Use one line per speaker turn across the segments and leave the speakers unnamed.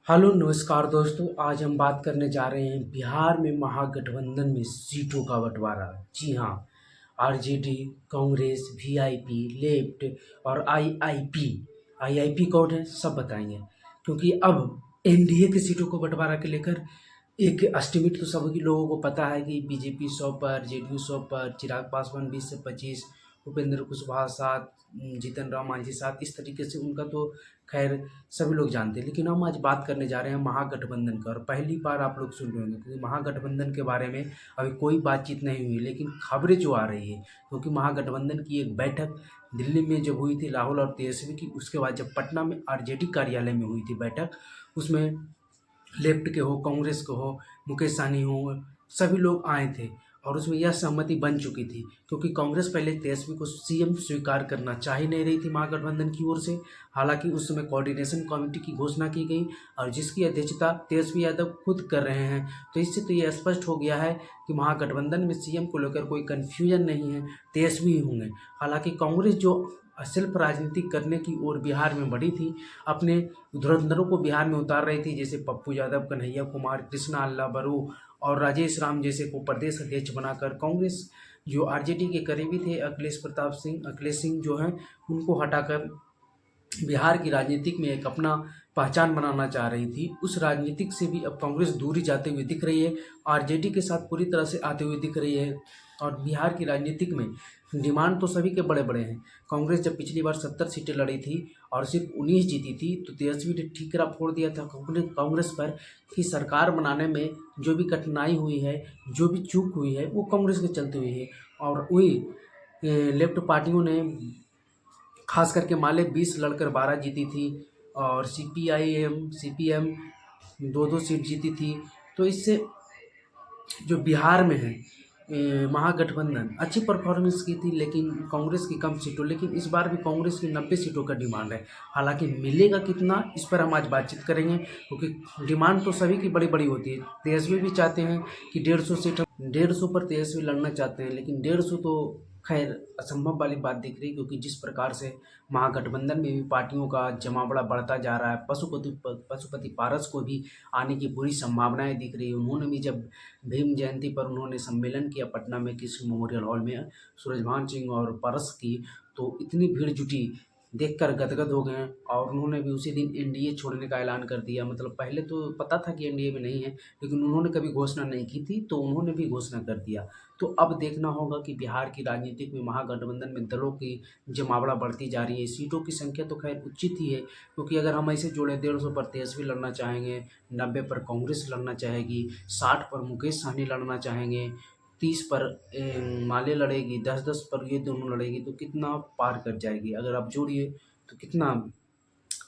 Hello नमस्कार दोस्तों। आज हम बात करने जा रहे हैं बिहार में महागठबंधन में सीटों का बंटवारा। जी हाँ, आरजेडी, कांग्रेस, वीआईपी, लेफ्ट और आईआईपी। आईआईपी कौन है सब बताएंगे, क्योंकि अब एनडीए की सीटों को बंटवारा के लेकर एक एस्टिमेट तो सभी लोगों को पता है कि बीजेपी 100 पर, जेडीयू 100 पर, चिराग पासवान 20 से 25, उपेंद्र कुशवाहा 7, जीतन राम मांझी 7, इस तरीके से उनका तो खैर सभी लोग जानते हैं। लेकिन हम आज बात करने जा रहे हैं महागठबंधन का, और पहली बार आप लोग सुन रहे होंगे क्योंकि महागठबंधन के बारे में अभी कोई बातचीत नहीं हुई, लेकिन खबरें जो आ रही है क्योंकि महागठबंधन की एक बैठक दिल्ली में जब हुई थी राहुल और तेजस्वी की, उसके बाद जब पटना में आरजेडी कार्यालय में हुई थी बैठक, उसमें लेफ्ट के हो, कांग्रेस के हो, मुकेश सहनी हो, सभी लोग आए थे और उसमें यह सहमति बन चुकी थी क्योंकि कांग्रेस पहले तेजस्वी को सीएम स्वीकार करना चाह ही नहीं रही थी महागठबंधन की ओर से। हालांकि उस समय कोऑर्डिनेशन कमेटी की घोषणा की गई और जिसकी अध्यक्षता तेजस्वी यादव खुद कर रहे हैं। तो इससे तो ये स्पष्ट हो गया है कि महागठबंधन में सीएम को लेकर कोई कन्फ्यूजन नहीं है, तेजस्वी ही होंगे। हालांकि कांग्रेस जो सिर्फ राजनीति करने की ओर बिहार में बढ़ी थी, अपने धुरंधरों को बिहार में उतार रही थी, जैसे पप्पू यादव, कन्हैया कुमार, कृष्णा अल्लाह बरू और राजेश राम जैसे को प्रदेश अध्यक्ष बनाकर कांग्रेस जो आरजेडी के करीबी थे, अखिलेश सिंह जो हैं, उनको हटाकर बिहार की राजनीतिक में एक अपना पहचान बनाना चाह रही थी। उस राजनीतिक से भी अब कांग्रेस दूरी जाते हुए दिख रही है, आरजेडी के साथ पूरी तरह से आते हुए दिख रही है। और बिहार की राजनीतिक में डिमांड तो सभी के बड़े बड़े हैं। कांग्रेस जब पिछली बार 70 सीटें लड़ी थी और सिर्फ 19 जीती थी, तो तेजस्वी ने ठीकरा फोड़ दिया था कांग्रेस पर कि सरकार बनाने में जो भी कठिनाई हुई है, जो भी चूक हुई है, वो कांग्रेस के चलते हुई है। और वही लेफ्ट पार्टियों ने, खास करके माले 20 लड़कर 12 जीती थी और सीपीएम दो दो सीट जीती थी। तो इससे जो बिहार में है महागठबंधन अच्छी परफॉर्मेंस की थी, लेकिन कांग्रेस की कम सीटों, लेकिन इस बार भी कांग्रेस की 90 सीटों का डिमांड है। हालांकि मिलेगा कितना, इस पर हम आज बातचीत करेंगे क्योंकि डिमांड तो सभी की बड़ी बड़ी होती है। तेजस्वी भी चाहते हैं कि 150 पर तेजस्वी लड़ना चाहते हैं, लेकिन 150 तो खैर असंभव वाली बात दिख रही, क्योंकि जिस प्रकार से महागठबंधन में भी पार्टियों का जमावड़ा बढ़ता जा रहा है, पशुपति पारस को भी आने की पूरी संभावनाएं दिख रही है। उन्होंने भी जब भीम जयंती पर उन्होंने सम्मेलन किया पटना में किसी मेमोरियल हॉल में, सूरजभान सिंह और पारस की, तो इतनी भीड़ जुटी, देखकर गदगद हो गए। और उन्होंने भी उसी दिन एनडीए छोड़ने का ऐलान कर दिया। मतलब पहले तो पता था कि एनडीए में नहीं है, लेकिन उन्होंने कभी घोषणा नहीं की थी, तो उन्होंने भी घोषणा कर दिया। तो अब देखना होगा कि बिहार की राजनीतिक में महागठबंधन में दलों की जमावड़ा बढ़ती जा रही है। सीटों की संख्या तो खैर उचित ही है, क्योंकि अगर हम ऐसे जोड़े 150 पर तेजस्वी लड़ना चाहेंगे, 90 पर कांग्रेस लड़ना चाहेगी, 60 पर मुकेश सहनी लड़ना चाहेंगे, 30 पर माले लड़ेगी, 10-10 पर ये दोनों लड़ेगी, तो कितना पार कर जाएगी। अगर आप जोड़िए तो कितना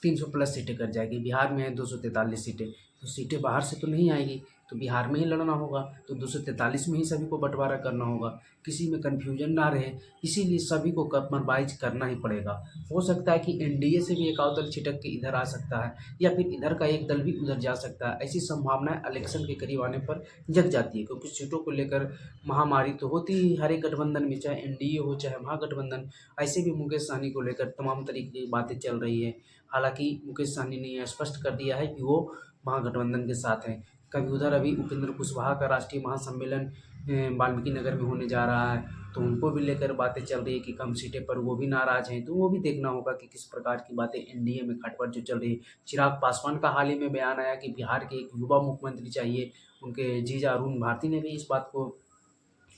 300 प्लस सीटें कर जाएगी। बिहार में है 243 सीटें, तो सीटें बाहर से तो नहीं आएगी, तो बिहार में ही लड़ना होगा, तो 243 में ही सभी को बंटवारा करना होगा, किसी में कन्फ्यूजन ना रहे। इसीलिए सभी को कम्प्रोमाइज़ करना ही पड़ेगा। हो सकता है कि एनडीए से भी एक और दल छिटक के इधर आ सकता है, या फिर इधर का एक दल भी उधर जा सकता है। ऐसी संभावनाएं इलेक्शन के करीब आने पर जग जाती है, क्योंकि सीटों को लेकर महामारी तो होती ही हर एक गठबंधन में, चाहे एनडीए हो चाहे महागठबंधन। ऐसे भी मुकेश सहनी को लेकर तमाम तरीके की बातें चल रही है। हालांकि मुकेश सहनी ने यह स्पष्ट कर दिया है कि वो महागठबंधन के साथ हैं। कभी उधर अभी उपेंद्र कुशवाहा का राष्ट्रीय महासम्मेलन वाल्मीकि नगर में होने जा रहा है, तो उनको भी लेकर बातें चल रही है कि कम सीटें पर वो भी नाराज हैं। तो वो भी देखना होगा कि किस प्रकार की बातें एनडीए में खटपट जो चल रही है। चिराग पासवान का हाल ही में बयान आया कि बिहार के एक युवा मुख्यमंत्री चाहिए, उनके जीजा अरुण भारती ने भी इस बात को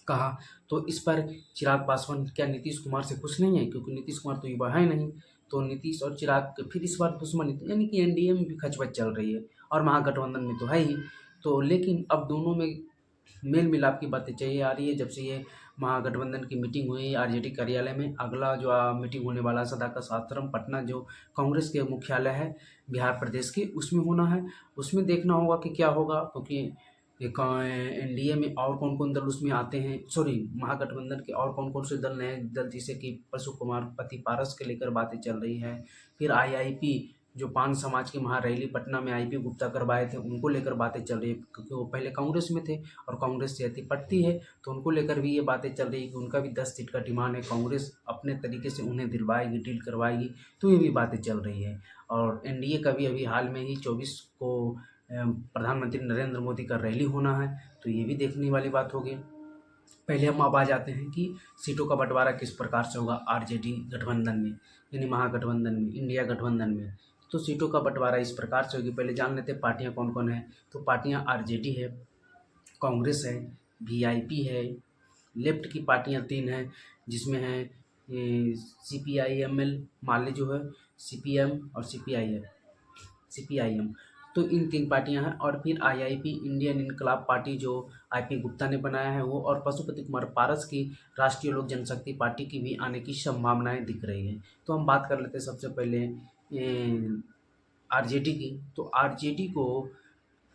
कहा। तो इस पर चिराग पासवान क्या नीतीश कुमार से खुश नहीं है, क्योंकि नीतीश कुमार तो युवा है नहीं। तो नीतीश और चिराग फिर इस बार दुश्मनी, यानी कि एनडीए में भी खचपच चल रही है और महागठबंधन में तो है ही। तो लेकिन अब दोनों में मेल मिलाप की बातें चाहिए आ रही है। जब से ये महागठबंधन की मीटिंग हुई आरजेडी कार्यालय में, अगला जो मीटिंग होने वाला है सदाकत आश्रम पटना, जो कांग्रेस के मुख्यालय है बिहार प्रदेश के, उसमें होना है। उसमें देखना होगा कि क्या होगा, क्योंकि एक एनडीए में और कौन कौन दल उसमें आते हैं, सॉरी महागठबंधन के और कौन कौन से नए दल, जैसे कि पशु कुमार पति पारस के लेकर बातें चल रही है। फिर आईआईपी जो पान समाज की महारैली पटना में आईपी गुप्ता करवाए थे, उनको लेकर बातें चल रही है, क्योंकि वो पहले कांग्रेस में थे और कांग्रेस से अति पटती है, तो उनको लेकर भी ये बातें चल रही है कि उनका भी 10 सीट का डिमांड है, कांग्रेस अपने तरीके से उन्हें दिलवाएगी, डील करवाएगी, तो ये भी बातें चल रही है। और एनडीए का भी अभी हाल में ही 24 को प्रधानमंत्री नरेंद्र मोदी का रैली होना है, तो ये भी देखने वाली बात होगी। पहले हम अब आ जाते हैं कि सीटों का बंटवारा किस प्रकार से होगा आरजेडी गठबंधन में, यानी महागठबंधन में, इंडिया गठबंधन में। तो सीटों का बंटवारा इस प्रकार से होगी। पहले जान लेते हैं पार्टियां कौन कौन है। तो पार्टियां आरजेडी है, कांग्रेस है, वीआईपी है, लेफ्ट की पार्टियां 3 हैं, जिसमें है सीपीआईएमएल, माले जो है, सीपीएम और सीपीआईएम। तो इन 3 पार्टियां हैं। और फिर आईआईपी, इंडियन इनकलाब पार्टी, जो आईपी गुप्ता ने बनाया है वो, और पशुपति कुमार पारस की राष्ट्रीय लोक जनशक्ति पार्टी की भी आने की संभावनाएं दिख रही हैं। तो हम बात कर लेते हैं सबसे पहले आरजेडी की। तो आरजेडी को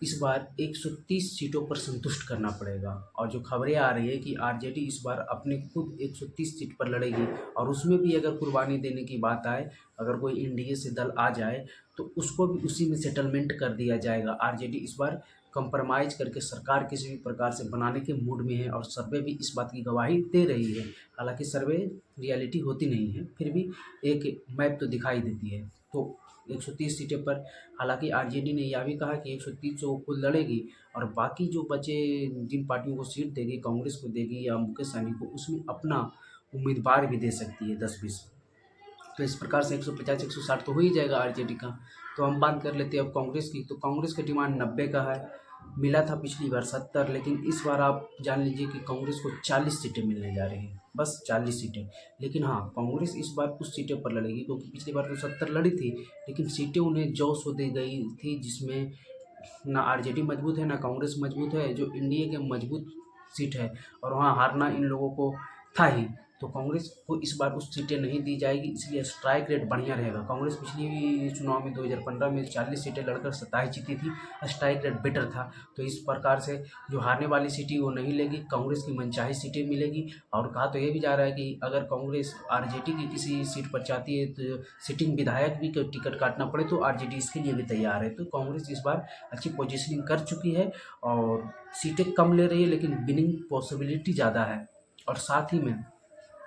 इस बार 130 सीटों पर संतुष्ट करना पड़ेगा, और जो खबरें आ रही है कि आरजेडी इस बार अपने खुद 130 सीट पर लड़ेगी, और उसमें भी अगर कुर्बानी देने की बात आए, अगर कोई एनडीए से दल आ जाए तो उसको भी उसी में सेटलमेंट कर दिया जाएगा। आरजेडी इस बार कंप्रोमाइज़ करके सरकार किसी भी प्रकार से बनाने के मूड में है, और सर्वे भी इस बात की गवाही दे रही है। हालांकि सर्वे रियलिटी होती नहीं है, फिर भी एक मैप तो दिखाई देती है। तो 130 सीटें पर, हालांकि आरजेडी ने यह भी कहा कि 130 से वो खुद लड़ेगी, और बाकी जो बचे जिन पार्टियों को सीट देगी, कांग्रेस को देगी या मुकेश सहनी को, उसमें अपना उम्मीदवार भी दे सकती है 10-20। तो इस प्रकार से 150-160 तो हो ही जाएगा आरजेडी का। तो हम बात कर लेते हैं अब कांग्रेस की। तो कांग्रेस का डिमांड 90 का है, मिला था पिछली बार 70, लेकिन इस बार आप जान लीजिए कि कांग्रेस को 40 सीटें मिलने जा रही हैं, बस 40 सीटें। लेकिन हाँ, कांग्रेस इस बार कुछ सीटें पर लड़ेगी, क्योंकि पिछली बार तो 70 लड़ी थी, लेकिन सीटें उन्हें जौ सौ दे गई थी, जिसमें ना आरजेडी मजबूत है ना कांग्रेस मजबूत है, जो इंडिया के मजबूत सीट है, और वहाँ हारना इन लोगों को था ही। तो कांग्रेस को इस बार उस सीटें नहीं दी जाएगी, इसलिए स्ट्राइक रेट बढ़िया रहेगा। कांग्रेस पिछली चुनाव में 2015 में 40 सीटें लड़कर 27 जीती थी, स्ट्राइक रेट बेटर था। तो इस प्रकार से जो हारने वाली सीटें वो नहीं लेगी, कांग्रेस की मनचाही सीटें मिलेगी। और कहा तो ये भी जा रहा है कि अगर कांग्रेस आरजेडी की किसी सीट पर चाहती है तो सिटिंग विधायक भी टिकट काटना पड़े तो आरजेडी इसके लिए भी तैयार है। तो कांग्रेस इस बार अच्छी पोजिशनिंग कर चुकी है, और सीटें कम ले रही है, लेकिन विनिंग पॉसिबिलिटी ज़्यादा है। और साथ ही में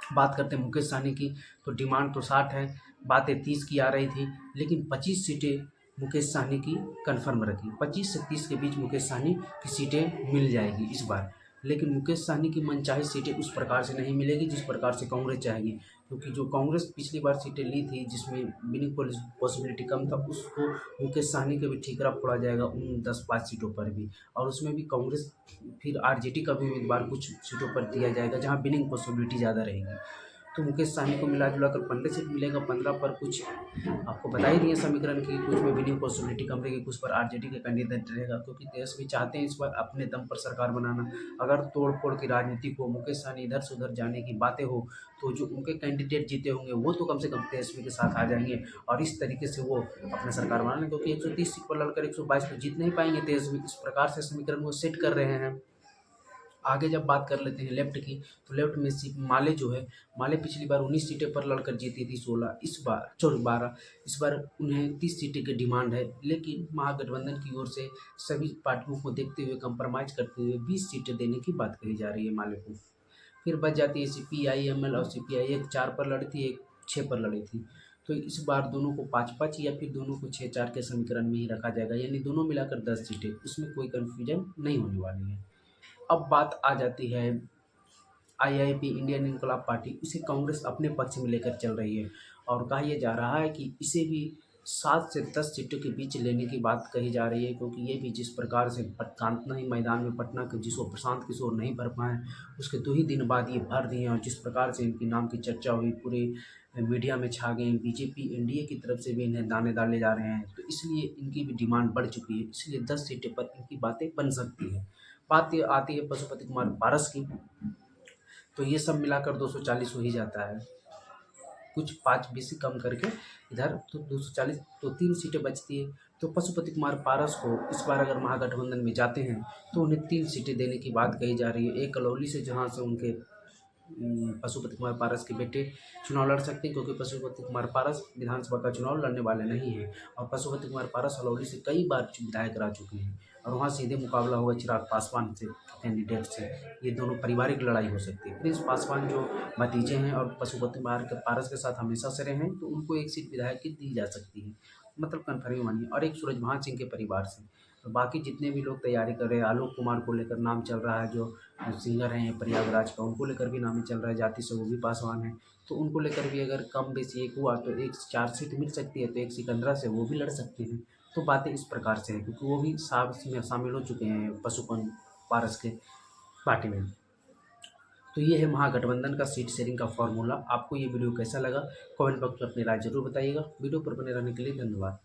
बात करते हैं मुकेश सहनी की। तो डिमांड तो 60 है, बातें 30 की आ रही थी, लेकिन 25 सीटें मुकेश सहनी की कंफर्म रखी। 25 से 30 के बीच मुकेश सहनी की सीटें मिल जाएगी इस बार। लेकिन मुकेश सहनी की मनचाही सीटें उस प्रकार से नहीं मिलेगी जिस प्रकार से कांग्रेस चाहेगी, क्योंकि जो कांग्रेस पिछली बार सीटें ली थी जिसमें विनिंग पॉसिबिलिटी कम था, उसको मुकेश सहनी के भी ठीकरा फोड़ा जाएगा उन 10-5 सीटों पर भी। और उसमें भी कांग्रेस फिर आरजेडी का भी उम्मीदवार कुछ सीटों पर दिया जाएगा जहां विनिंग पॉसिबिलिटी ज़्यादा रहेगी। तो मुकेश सहनी को मिला जुला कर 15 सीट मिलेगा, 15 पर कुछ आपको बता ही दिए समीकरण की, कुछ में विनिंग पॉसिबिलिटी कम रहेगी, कुछ पर आरजेडी का कैंडिडेट रहेगा, क्योंकि तेजस्वी चाहते हैं इस बार अपने दम पर सरकार बनाना। अगर तोड़ फोड़ की राजनीति को, मुकेश सहनी इधर से उधर जाने की बातें हो, तो जो उनके कैंडिडेट जीते होंगे वो तो कम से कम तेजस्वी के साथ आ जाएंगे, और इस तरीके से वो अपने सरकार बना लें, क्योंकि 130 सीट पर लड़कर 122 तो जीत नहीं पाएंगे तेजस्वी। इस प्रकार से समीकरण वो सेट कर रहे हैं। आगे जब बात कर लेते हैं लेफ्ट की, तो लेफ्ट में माले जो है, माले पिछली बार 19 सीटें पर लड़कर जीती थी, 16 इस बार 12, इस बार उन्हें 30 सीटें की डिमांड है। लेकिन महागठबंधन की ओर से सभी पार्टियों को देखते हुए, कंप्रोमाइज़ करते हुए 20 सीटें देने की बात कही जा रही है माले को। फिर बच जाती है सीपीआईएमएल और सीपीआई, एक 4 पर लड़ी थी, एक 6 पर लड़ी थी। तो इस बार दोनों को 5-5 या फिर दोनों को 6-4 के समीकरण में ही रखा जाएगा, यानी दोनों मिलाकर 10 सीटें, उसमें कोई कन्फ्यूजन नहीं होने वाली है। अब बात आ जाती है आईआईपी, इंडियन इनकलाब पार्टी। इसे कांग्रेस अपने पक्ष में लेकर चल रही है, और कहा यह जा रहा है कि इसे भी 7 से 10 सीटों के बीच लेने की बात कही जा रही है, क्योंकि ये भी जिस प्रकार से कांतना ही मैदान में पटना के जिसको प्रशांत किशोर नहीं भर पाए, उसके 2 ही दिन बाद ये भर दिए, और जिस प्रकार से इनके नाम की चर्चा हुई, पूरे मीडिया में छा गए। बीजेपी एनडीए की तरफ से भी इन्हें दाने डाले जा रहे हैं, तो इसलिए इनकी भी डिमांड बढ़ चुकी है, इसलिए 10 सीटें पर इनकी बातें बन सकती है। बात ये आती है पशुपति कुमार पारस की। तो ये सब मिलाकर 240 हो ही जाता है, कुछ 5-20 कम करके इधर, तो 240, तो 3 सीटें बचती है। तो पशुपति कुमार पारस को इस बार अगर महागठबंधन में जाते हैं तो उन्हें 3 सीटें देने की बात कही जा रही है। एक अलौली से, जहाँ से उनके पशुपति कुमार पारस के बेटे चुनाव लड़ सकते हैं, क्योंकि पशुपति कुमार पारस विधानसभा का चुनाव लड़ने वाले नहीं हैं। और पशुपति कुमार पारस अलौली से कई बार विधायक रह चुके हैं, और वहाँ सीधे मुकाबला होगा चिराग पासवान से, कैंडिडेट से। ये दोनों पारिवारिक लड़ाई हो सकती है। प्रिंस पासवान जो भतीजे हैं और पशुपति कुमार के पारस के साथ हमेशा से रहे हैं, तो उनको एक सीट विधायक की दी जा सकती है, मतलब कन्फर्म मानिए। और एक सूरजभान सिंह के परिवार से। तो बाकी जितने भी लोग तैयारी कर रहे हैं, आलोक कुमार को लेकर नाम चल रहा है, जो सिंगर हैं प्रयागराज का, उनको लेकर भी नाम चल रहा है, जाति से वो भी पासवान है। तो उनको लेकर भी अगर कम बेसी एक हुआ तो एक 4 सीट मिल सकती है, तो एक सिकंदरा से वो भी लड़ सकते हैं। तो बातें इस प्रकार से हैं, क्योंकि वो भी शामिल हो चुके हैं पशुपन पारस के पार्टी में। तो ये है महागठबंधन का सीट शेयरिंग का फॉर्मूला। आपको ये वीडियो कैसा लगा, कमेंट बॉक्स में अपनी राय जरूर बताइएगा। वीडियो पर बने रहने के लिए धन्यवाद।